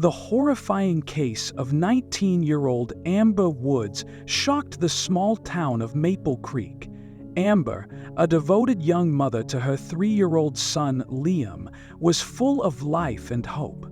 The horrifying case of 19-year-old Amber Woods shocked the small town of Maple Creek. Amber, a devoted young mother to her 3-year-old son Liam, was full of life and hope.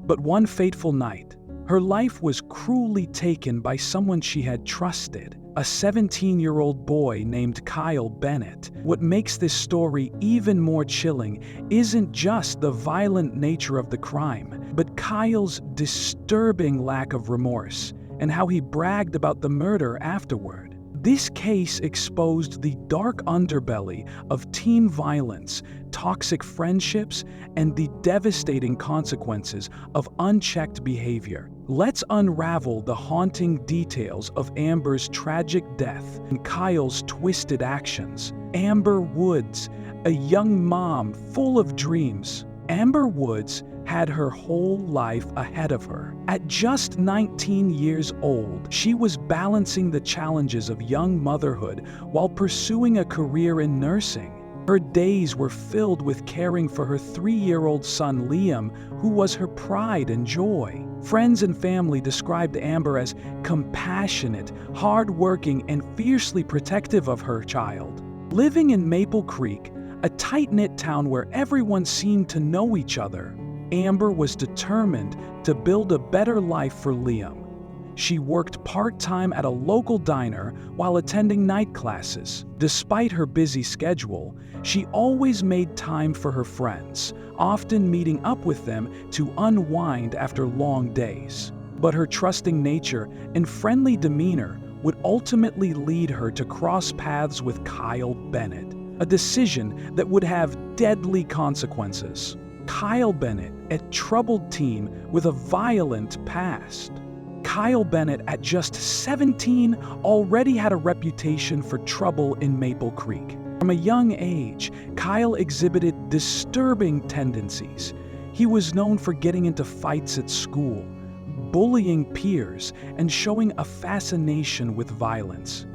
But one fateful night, her life was cruelly taken by someone she had trusted, a 17-year-old boy named Kyle Bennett. What makes this story even more chilling isn't just the violent nature of the crime, but Kyle's disturbing lack of remorse and how he bragged about the murder afterward. This case exposed the dark underbelly of teen violence, toxic friendships, and the devastating consequences of unchecked behavior. Let's unravel the haunting details of Amber's tragic death and Kyle's twisted actions. Amber Woods, a young mom full of dreams. Amber Woods had her whole life ahead of her. At just 19 years old, she was balancing the challenges of young motherhood while pursuing a career in nursing. Her days were filled with caring for her 3-year-old son Liam, who was her pride and joy. Friends and family described Amber as compassionate, hardworking, and fiercely protective of her child. Living in Maple Creek, a tight-knit town where everyone seemed to know each other, Amber was determined to build a better life for Liam. She worked part-time at a local diner while attending night classes. Despite her busy schedule, she always made time for her friends, often meeting up with them to unwind after long days. But her trusting nature and friendly demeanor would ultimately lead her to cross paths with Kyle Bennett, a decision that would have deadly consequences. Kyle Bennett, a troubled teen with a violent past. Kyle Bennett, at just 17, already had a reputation for trouble in Maple Creek. From a young age, Kyle exhibited disturbing tendencies. He was known for getting into fights at school, bullying peers, and showing a fascination with violence.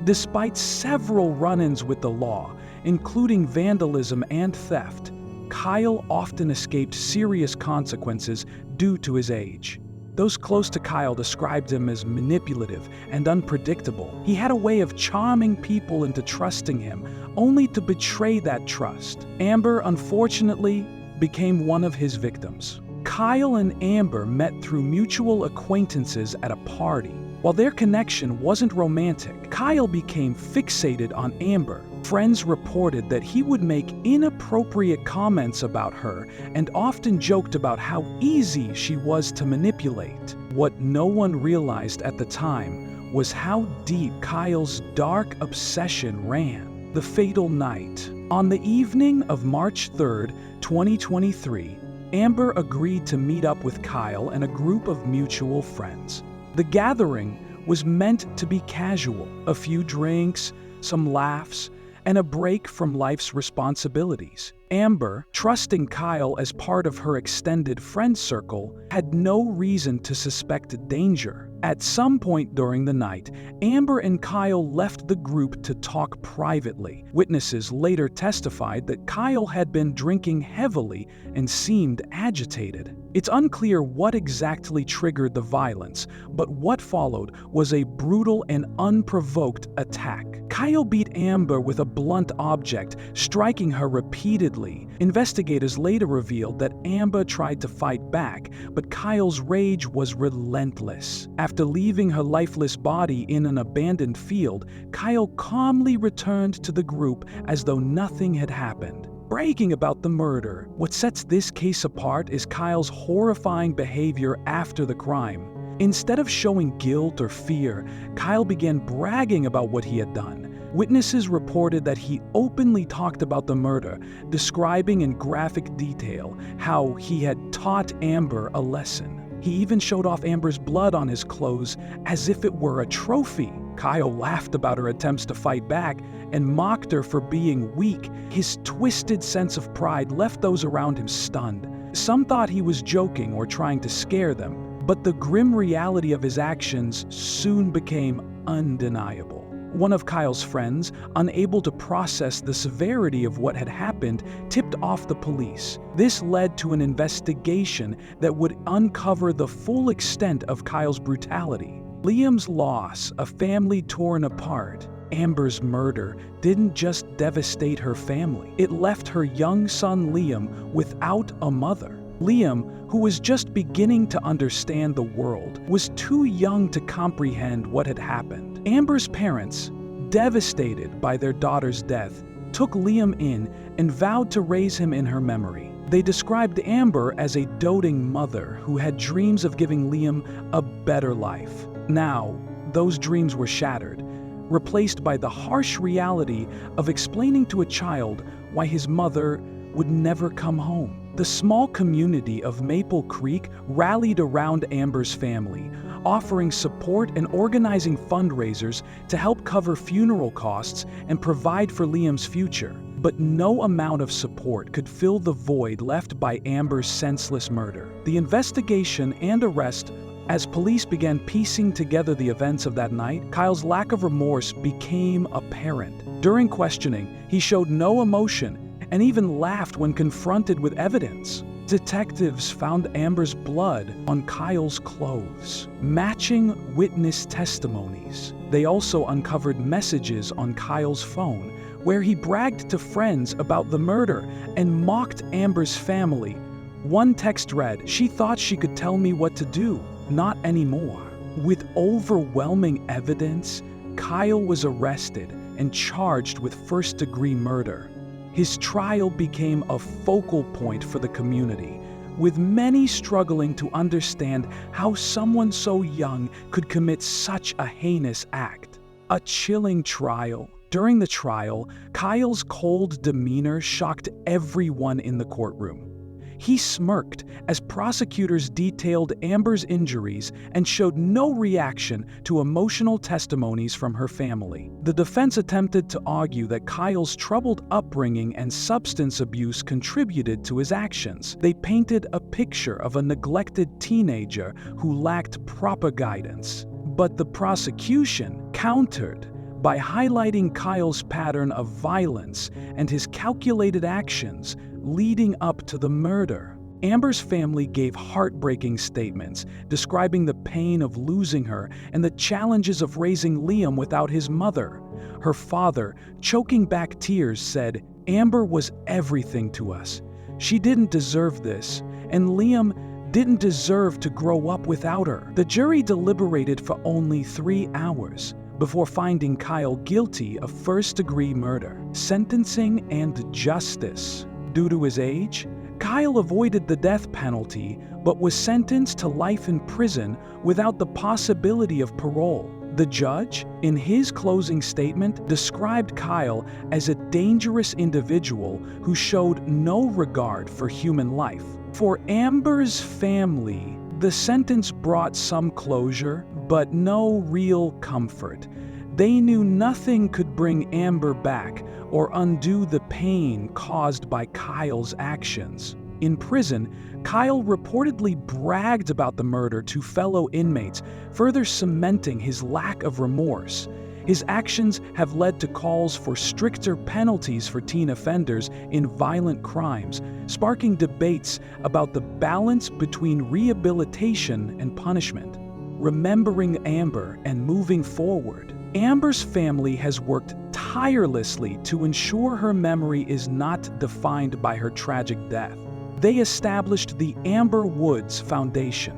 Despite several run-ins with the law, including vandalism and theft, Kyle often escaped serious consequences due to his age. Those close to Kyle described him as manipulative and unpredictable. He had a way of charming people into trusting him, only to betray that trust. Amber, unfortunately, became one of his victims. Kyle and Amber met through mutual acquaintances at a party. While their connection wasn't romantic, Kyle became fixated on Amber. Friends reported that he would make inappropriate comments about her and often joked about how easy she was to manipulate. What no one realized at the time was how deep Kyle's dark obsession ran. The fatal night. On the evening of March 3rd, 2023, Amber agreed to meet up with Kyle and a group of mutual friends. The gathering was meant to be casual, a few drinks, some laughs, and a break from life's responsibilities. Amber, trusting Kyle as part of her extended friend circle, had no reason to suspect danger. At some point during the night, Amber and Kyle left the group to talk privately. Witnesses later testified that Kyle had been drinking heavily and seemed agitated. It's unclear what exactly triggered the violence, but what followed was a brutal and unprovoked attack. Kyle beat Amber with a blunt object, striking her repeatedly. Investigators later revealed that Amber tried to fight back, but Kyle's rage was relentless. After leaving her lifeless body in an abandoned field, Kyle calmly returned to the group as though nothing had happened, bragging about the murder. What sets this case apart is Kyle's horrifying behavior after the crime. Instead of showing guilt or fear, Kyle began bragging about what he had done. Witnesses reported that he openly talked about the murder, describing in graphic detail how he had taught Amber a lesson. He even showed off Amber's blood on his clothes as if it were a trophy. Kyle laughed about her attempts to fight back and mocked her for being weak. His twisted sense of pride left those around him stunned. Some thought he was joking or trying to scare them, but the grim reality of his actions soon became undeniable. One of Kyle's friends, unable to process the severity of what had happened, tipped off the police. This led to an investigation that would uncover the full extent of Kyle's brutality. Liam's loss, a family torn apart. Amber's murder didn't just devastate her family. It left her young son Liam without a mother. Liam, who was just beginning to understand the world, was too young to comprehend what had happened. Amber's parents, devastated by their daughter's death, took Liam in and vowed to raise him in her memory. They described Amber as a doting mother who had dreams of giving Liam a better life. Now, those dreams were shattered, replaced by the harsh reality of explaining to a child why his mother would never come home. The small community of Maple Creek rallied around Amber's family, offering support and organizing fundraisers to help cover funeral costs and provide for Liam's future. But no amount of support could fill the void left by Amber's senseless murder. The investigation and arrest. As police began piecing together the events of that night, Kyle's lack of remorse became apparent. During questioning, he showed no emotion and even laughed when confronted with evidence. Detectives found Amber's blood on Kyle's clothes, matching witness testimonies. They also uncovered messages on Kyle's phone, where he bragged to friends about the murder and mocked Amber's family. One text read, "She thought she could tell me what to do. Not anymore." With overwhelming evidence, Kyle was arrested and charged with first-degree murder. His trial became a focal point for the community, with many struggling to understand how someone so young could commit such a heinous act. A chilling trial. During the trial, Kyle's cold demeanor shocked everyone in the courtroom. He smirked as prosecutors detailed Amber's injuries and showed no reaction to emotional testimonies from her family. The defense attempted to argue that Kyle's troubled upbringing and substance abuse contributed to his actions. They painted a picture of a neglected teenager who lacked proper guidance. But the prosecution countered by highlighting Kyle's pattern of violence and his calculated actions leading up to the murder. Amber's family gave heartbreaking statements describing the pain of losing her and the challenges of raising Liam without his mother. Her father, choking back tears, said, "Amber was everything to us. She didn't deserve this, and Liam didn't deserve to grow up without her." The jury deliberated for only 3 hours before finding Kyle guilty of first-degree murder. Sentencing and justice. Due to his age, Kyle avoided the death penalty but was sentenced to life in prison without the possibility of parole. The judge, in his closing statement, described Kyle as a dangerous individual who showed no regard for human life. For Amber's family, the sentence brought some closure, but no real comfort. They knew nothing could bring Amber back or undo the pain caused by Kyle's actions. In prison, Kyle reportedly bragged about the murder to fellow inmates, further cementing his lack of remorse. His actions have led to calls for stricter penalties for teen offenders in violent crimes, sparking debates about the balance between rehabilitation and punishment. Remembering Amber and moving forward. Amber's family has worked tirelessly to ensure her memory is not defined by her tragic death. They established the Amber Woods Foundation,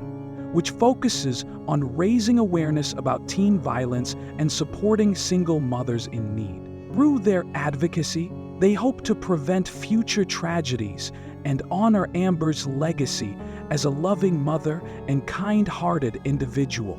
which focuses on raising awareness about teen violence and supporting single mothers in need. Through their advocacy, they hope to prevent future tragedies and honor Amber's legacy as a loving mother and kind-hearted individual.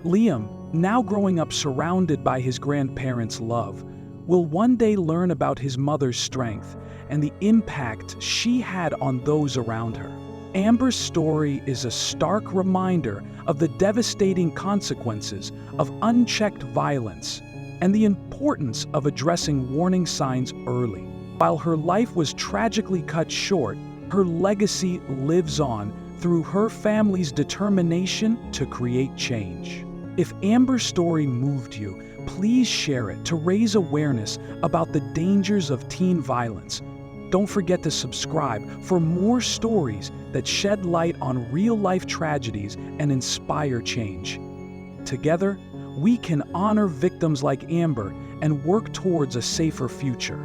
Liam, now growing up surrounded by his grandparents' love, will one day learn about his mother's strength and the impact she had on those around her. Amber's story is a stark reminder of the devastating consequences of unchecked violence and the importance of addressing warning signs early. While her life was tragically cut short, her legacy lives on through her family's determination to create change. If Amber's story moved you, please share it to raise awareness about the dangers of teen violence. Don't forget to subscribe for more stories that shed light on real-life tragedies and inspire change. Together, we can honor victims like Amber and work towards a safer future.